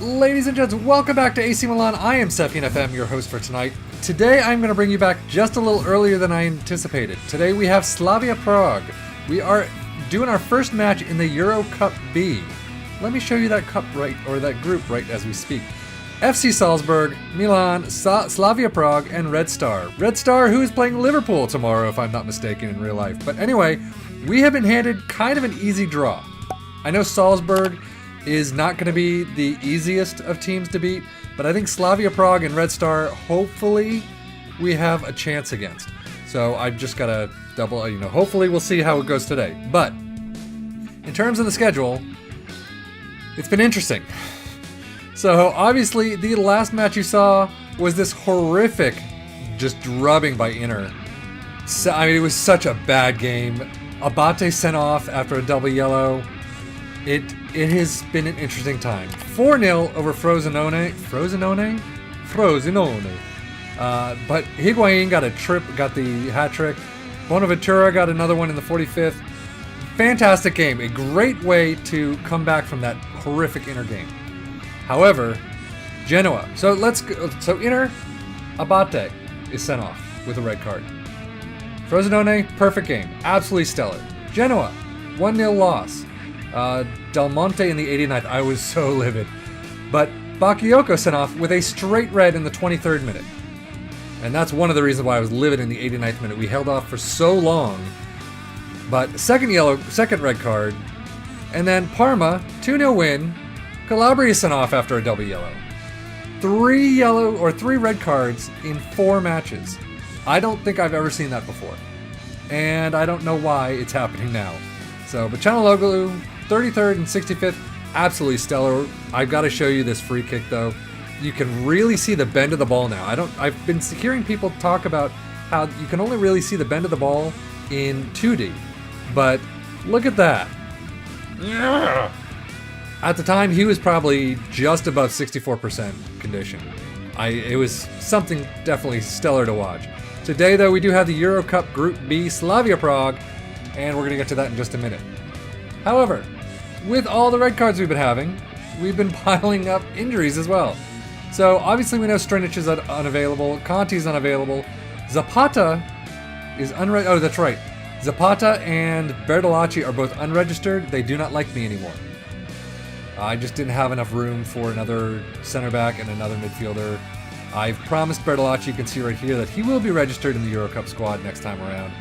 Ladies and gents, welcome back to AC Milan. I am sefian.FM, your host for tonight. Today I'm going to bring you back just a little earlier than I anticipated. Today we have Slavia Prague. We are doing our first match in the Euro Cup B. Let me show you that cup right, or that group right as we speak. FC Salzburg, Milan, Slavia Prague, and Red Star. Red Star, who is playing Liverpool tomorrow, if I'm not mistaken, in real life. But anyway, we have been handed kind of an easy draw. I know Salzburg is not going to be the easiest of teams to beat, but I think Slavia Prague and Red Star, hopefully, we have a chance against. So I've just got to hopefully we'll see how it goes today. But in terms of the schedule, it's been interesting. So obviously, the last match you saw was this horrific just drubbing by Inter. So, I mean, it was such a bad game. Abate sent off after a double yellow. It has been an interesting time. 4-0 over Frosinone. But Higuain got the hat trick. Bonaventura got another one in the 45th. Fantastic game. A great way to come back from that horrific Inter game. However, Genoa. So Inter, Abate is sent off with a red card. Frosinone, perfect game. Absolutely stellar. Genoa, 1-0 loss. Del Monte in the 89th. I was so livid. But Bakayoko sent off with a straight red in the 23rd minute. And that's one of the reasons why I was livid in the 89th minute. We held off for so long. But second red card. And then Parma, 2-0 win. Calabria sent off after a double yellow. 3 red cards in 4 matches. I don't think I've ever seen that before. And I don't know why it's happening now. But Chanaloglu, 33rd and 65th, absolutely stellar. I've got to show you this free kick though. You can really see the bend of the ball now. I've been hearing people talk about how you can only really see the bend of the ball in 2D. But look at that. At the time, he was probably just above 64% condition. It was something definitely stellar to watch. Today though, we do have the Euro Cup Group B, Slavia Prague, and we're going to get to that in just a minute. However, with all the red cards we've been having, we've been piling up injuries as well. So obviously we know Strinic is unavailable, Conti's unavailable, Zapata is unregistered. Oh, that's right. Zapata and Bertolacci are both unregistered. They do not like me anymore. I just didn't have enough room for another center back and another midfielder. I've promised Bertolacci, you can see right here, that he will be registered in the Euro Cup squad next time around.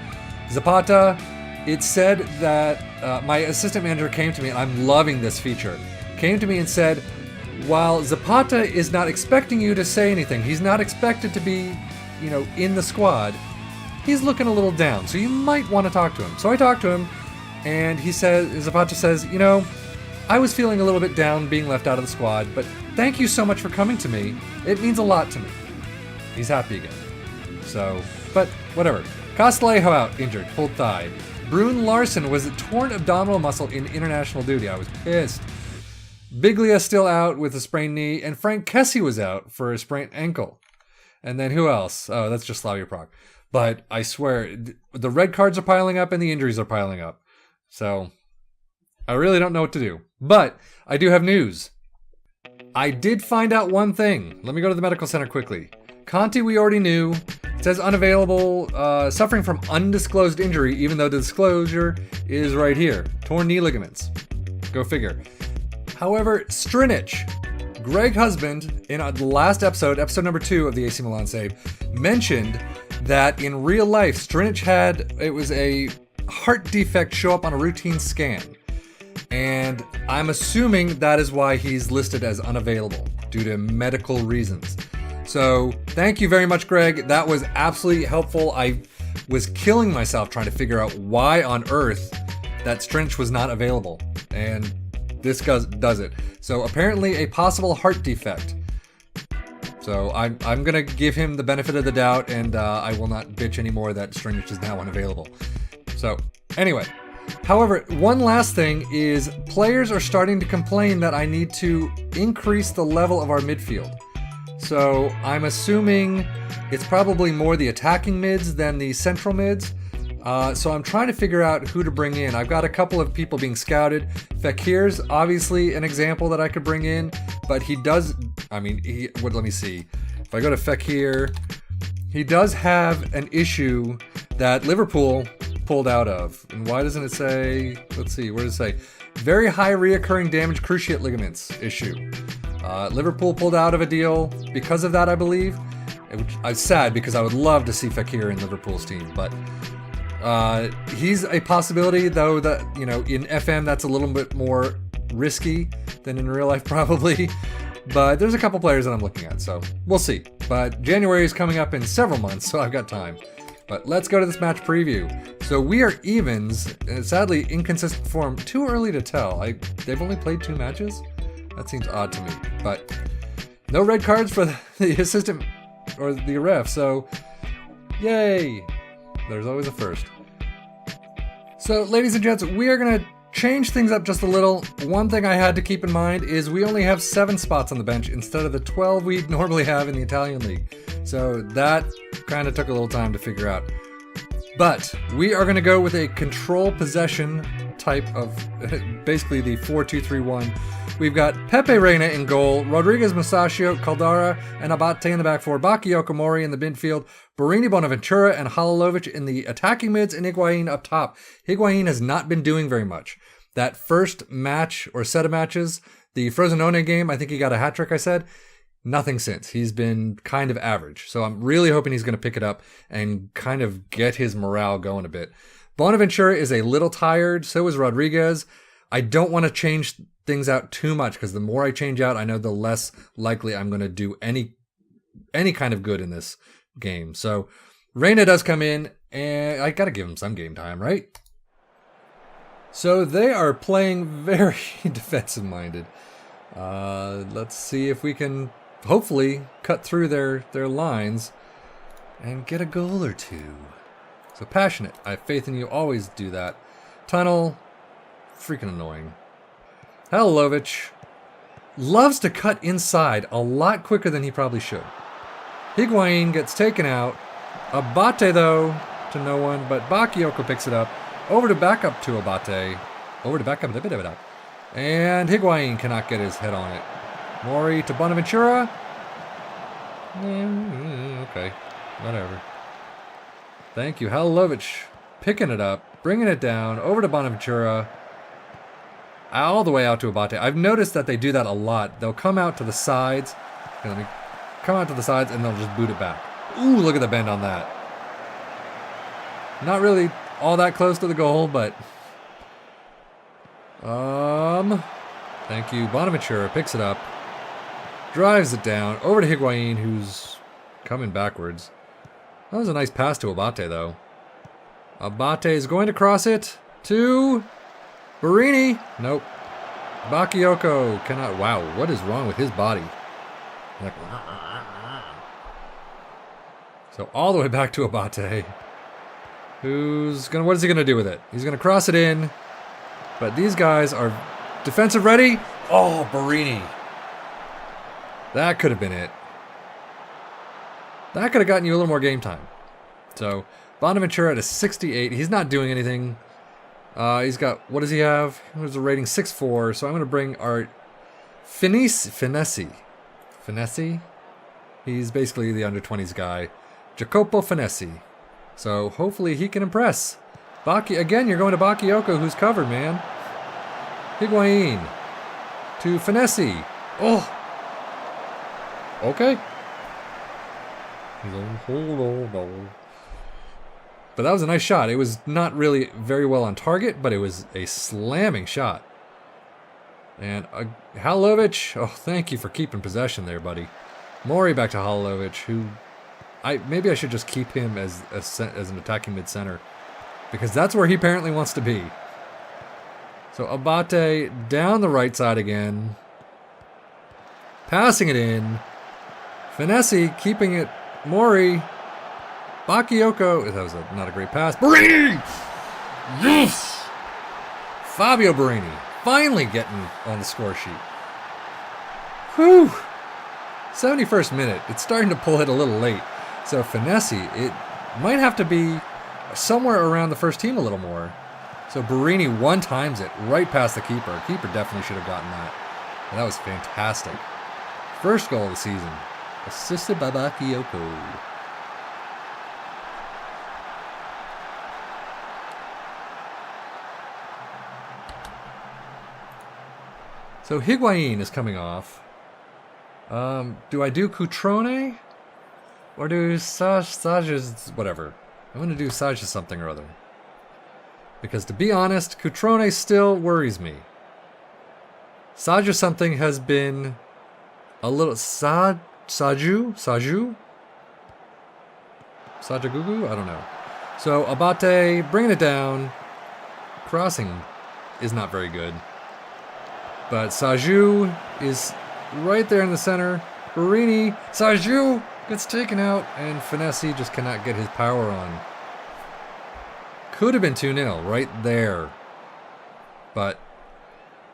Zapata, it said that my assistant manager came to me, and I'm loving this feature, came to me and said, while Zapata is not expecting you to say anything, he's not expected to be, in the squad, he's looking a little down, so you might want to talk to him. So I talked to him, and Zapata says, I was feeling a little bit down being left out of the squad, but thank you so much for coming to me. It means a lot to me. He's happy again. But whatever. Castillejo out, injured, pulled thigh. Brune Larson was a torn abdominal muscle in international duty. I was pissed. Biglia still out with a sprained knee, and Frank Kessie was out for a sprained ankle. And then who else? Oh, that's just Slavia Prague. But I swear, the red cards are piling up and the injuries are piling up. So I really don't know what to do. But I do have news. I did find out one thing. Let me go to the medical center quickly. Conti, we already knew. It says unavailable, suffering from undisclosed injury, even though the disclosure is right here. Torn knee ligaments. Go figure. However, Strinic, Greg Husband, in the last episode number 2 of the AC Milan Save, mentioned that in real life, Strinic had a heart defect show up on a routine scan. And I'm assuming that is why he's listed as unavailable, due to medical reasons. So thank you very much, Greg. That was absolutely helpful. I was killing myself trying to figure out why on earth that Strinic was not available. And this does it. So apparently a possible heart defect. So I'm going to give him the benefit of the doubt, and I will not bitch anymore that Strinic is now unavailable. So anyway. However, one last thing is players are starting to complain that I need to increase the level of our midfield. So I'm assuming it's probably more the attacking mids than the central mids. So I'm trying to figure out who to bring in. I've got a couple of people being scouted. Fekir's obviously an example that I could bring in. but he does, I mean, let me see. If I go to Fekir, he does have an issue that Liverpool pulled out of. And why doesn't it say, let's see, where does it say? Very high reoccurring damage cruciate ligaments issue. Liverpool pulled out of a deal because of that, I believe. I'm sad because I would love to see Fekir in Liverpool's team, but he's a possibility, though, that, you know, in FM that's a little bit more risky than in real life probably. But there's a couple players that I'm looking at, so we'll see. But January is coming up in several months, so I've got time. But let's go to this match preview. So we are evens, and sadly inconsistent form. Too early to tell. They've only played 2 matches? That seems odd to me. But no red cards for the assistant or the ref, so yay! There's always a first. So ladies and gents, we are going to change things up just a little. One thing I had to keep in mind is we only have 7 spots on the bench instead of the 12 we normally have in the Italian league. So that kind of took a little time to figure out. But we are going to go with a control possession type of basically the 4-2-3-1. We've got Pepe Reina in goal, Rodriguez, Musacchio, Caldara, and Abate in the back four, Bakayoko, Mori in the midfield, Borini, Bonaventura, and Halilovic in the attacking mids, and Higuain up top. Higuain has not been doing very much. That first match or set of matches, the Frosinone game, I think he got a hat trick, I said. Nothing since. He's been kind of average. So I'm really hoping he's going to pick it up and kind of get his morale going a bit. Bonaventura is a little tired. So is Rodriguez. I don't want to change things out too much because the more I change out, I know the less likely I'm going to do any kind of good in this game. So Reina does come in, and I got to give him some game time, right? So they are playing very defensive-minded. Let's see if we can hopefully cut through their lines and get a goal or two. So passionate. I have faith in you. Always do that. Tunnel. Freaking annoying. Halilovic loves to cut inside a lot quicker than he probably should. Higuain gets taken out. Abate, though, to no one, but Bakayoko picks it up. Over to back up to Abate. Over to back up. And Higuain cannot get his head on it. Mori to Bonaventura. Okay, whatever. Thank you. Halilovic picking it up, bringing it down, over to Bonaventura. All the way out to Abate. I've noticed that they do that a lot. They'll come out to the sides. Let me come out to the sides and they'll just boot it back. Ooh, look at the bend on that. Not really all that close to the goal, but thank you. Bonaventura picks it up, drives it down, over to Higuain, who's coming backwards. That was a nice pass to Abate, though. Abate is going to cross it to Borini. Nope. Bakayoko cannot. Wow, what is wrong with his body? Like, so all the way back to Abate. What is he gonna do with it? He's gonna cross it in, but these guys are defensive ready. Oh, Borini. That could have been it. That could have gotten you a little more game time. So Bonaventura at a 68. He's not doing anything. He's got, what does he have? There's a rating 6'4", so I'm going to bring our Finesi. He's basically the under-20s guy. Jacopo Finesi. So hopefully he can impress. Again, you're going to Bakayoko, who's covered, man. Higuain to Finesi. Oh! Okay. Hold on. But that was a nice shot. It was not really very well on target, but it was a slamming shot. And Halilovic, oh, thank you for keeping possession there, buddy. Mori back to Halilovic, who maybe I should just keep him as an attacking mid-center, because that's where he apparently wants to be. So Abate down the right side again, passing it in. Finesi keeping it. Mori. Bakayoko. That was not a great pass. Borini! Yes! Fabio Borini. Finally getting on the score sheet. Whew. 71st minute. It's starting to pull it a little late. So Finesi, it might have to be somewhere around the first team a little more. So Borini one times it right past the keeper. Keeper definitely should have gotten that. And that was fantastic. first goal of the season. Assisted by Bakayoko. So Higuain is coming off. Do I do Cutrone? Or do Sages, whatever. I'm going to do Sages something or other. Because to be honest, Cutrone still worries me. Sages something has been a little... Saju? Sajagugu? I don't know. So Abate, bringing it down. Crossing is not very good. But Saju is right there in the center. Barini, Saju gets taken out, and Finesse just cannot get his power on. Could have been 2-0 right there. But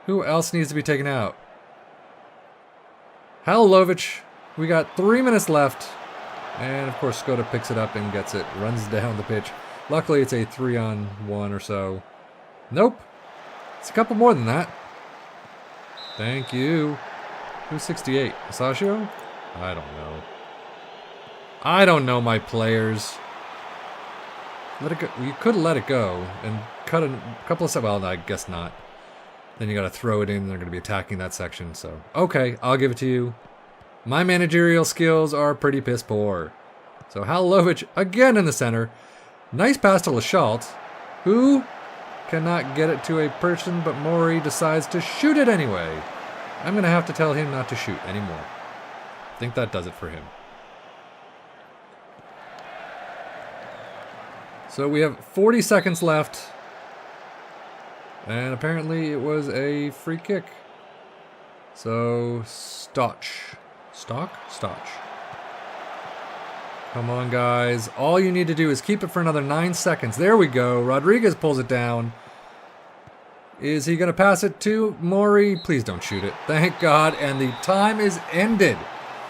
who else needs to be taken out? Halilovic, we got 3 minutes left. And of course Skoda picks it up and gets it, runs down the pitch. Luckily it's a 3-on-1 or so. Nope. It's a couple more than that. Thank you. Who's 68? Asasio? I don't know. I don't know my players. Let it go. You could let it go and cut a couple of steps. Well, I guess not. Then you got to throw it in. They're going to be attacking that section. So, okay, I'll give it to you. My managerial skills are pretty piss poor. So Halilovic again in the center. Nice pass to Laschalt, who cannot get it to a person, but Mori decides to shoot it anyway. I'm going to have to tell him not to shoot anymore. I think that does it for him. So we have 40 seconds left. And apparently it was a free kick. So, Stoch. Come on, guys. All you need to do is keep it for another 9 seconds. There we go. Rodriguez pulls it down. Is he going to pass it to Mori? Please don't shoot it. Thank God. And the time is ended.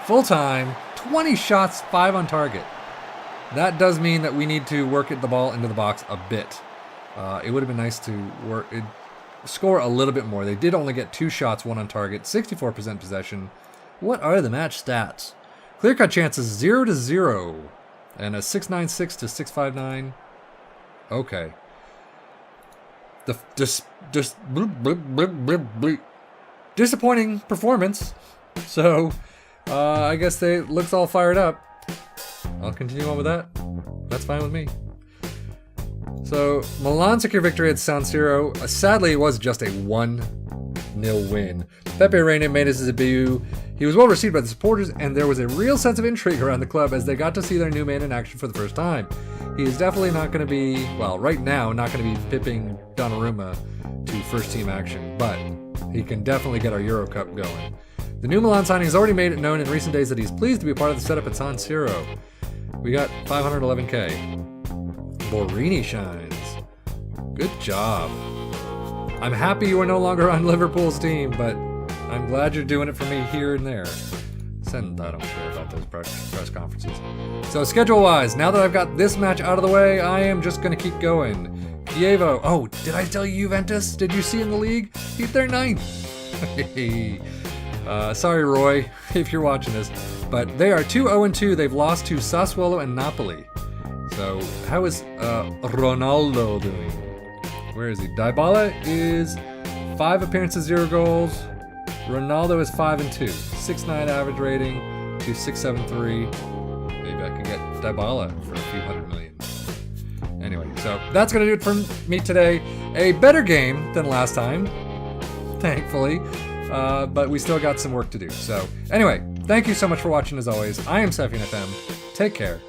Full time. 20 shots, 5 on target. That does mean that we need to work the ball into the box a bit. It would have been nice to score a little bit more. They did only get 2 shots, 1 on target, 64% possession. What are the match stats? Clear-cut chances 0-0 and a 696 to 659. Okay. Disappointing performance. So I guess they looks all fired up. I'll continue on with that. That's fine with me. So Milan secure victory at San Siro. Sadly, it was just a 1-0 win. Pepe Reina made his debut. He was well received by the supporters, and there was a real sense of intrigue around the club as they got to see their new man in action for the first time. He is definitely not going to be, well, right now, not going to be pipping Donnarumma to first team action, but he can definitely get our Euro Cup going. The new Milan signing has already made it known in recent days that he's pleased to be a part of the setup at San Siro. We got 511k. Borini shines. Good job. I'm happy you are no longer on Liverpool's team, but I'm glad you're doing it for me here and there. I don't care about those press conferences. So schedule-wise, now that I've got this match out of the way, I am just going to keep going. Chievo. Oh, did I tell you Juventus? Did you see in the league? They're 9th. Sorry, Roy, if you're watching this. But they are 2-0-2. They've lost to Sassuolo and Napoli. So how is Ronaldo doing? Where is he? Dybala is 5 appearances, 0 goals. Ronaldo is 5-2. 6.9 average rating to 6.73. Maybe I can get Dybala for a few $100 million. Anyway, so that's going to do it for me today. A better game than last time, thankfully. But we still got some work to do. So anyway, thank you so much for watching as always. I am sefian.FM. Take care.